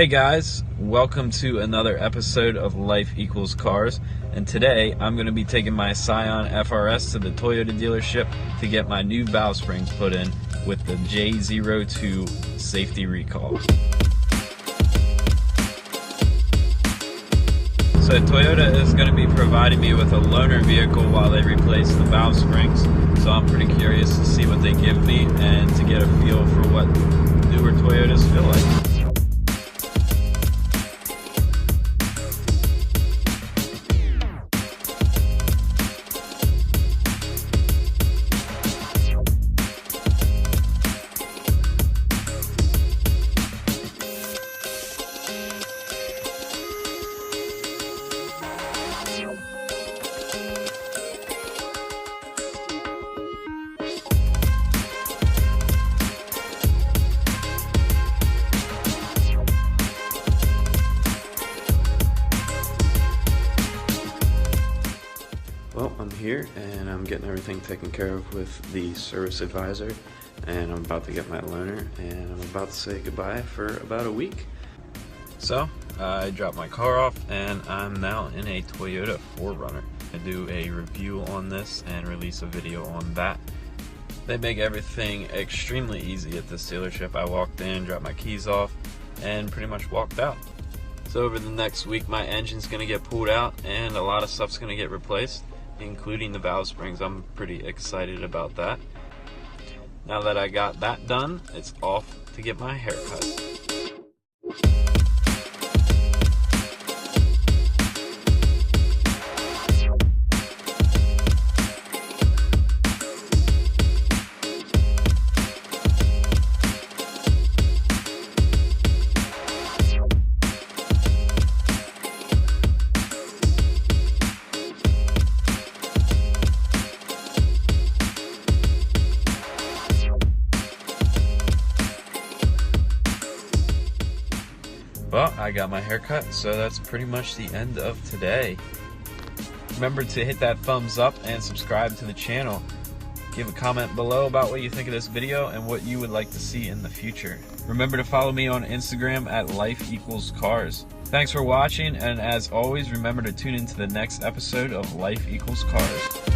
Hey guys, welcome to another episode of Life Equals Cars, and today I'm going to be taking my Scion FRS to the Toyota dealership to get my new valve springs put in with the J02 Safety Recall. So Toyota is going to be providing me with a loaner vehicle while they replace the valve springs, so I'm pretty curious to see what they give me and to get a feel for what newer Toyotas feel like. Well, I'm here and I'm getting everything taken care of with the service advisor, and I'm about to get my loaner and I'm about to say goodbye for about a week. So I dropped my car off and I'm now in a Toyota 4Runner. I do a review on this and release a video on that. They make everything extremely easy at this dealership. I walked in, dropped my keys off, and pretty much walked out. So over the next week my engine's going to get pulled out and a lot of stuff's going to get replaced, including the valve springs. I'm pretty excited about that. Now that I got that done, it's off to get my hair cut. Well, I got my hair cut, so that's pretty much the end of today. Remember to hit that thumbs up and subscribe to the channel. Give a comment below about what you think of this video and what you would like to see in the future. Remember to follow me on Instagram at Life Equals Cars. Thanks for watching, and as always, remember to tune into the next episode of Life Equals Cars.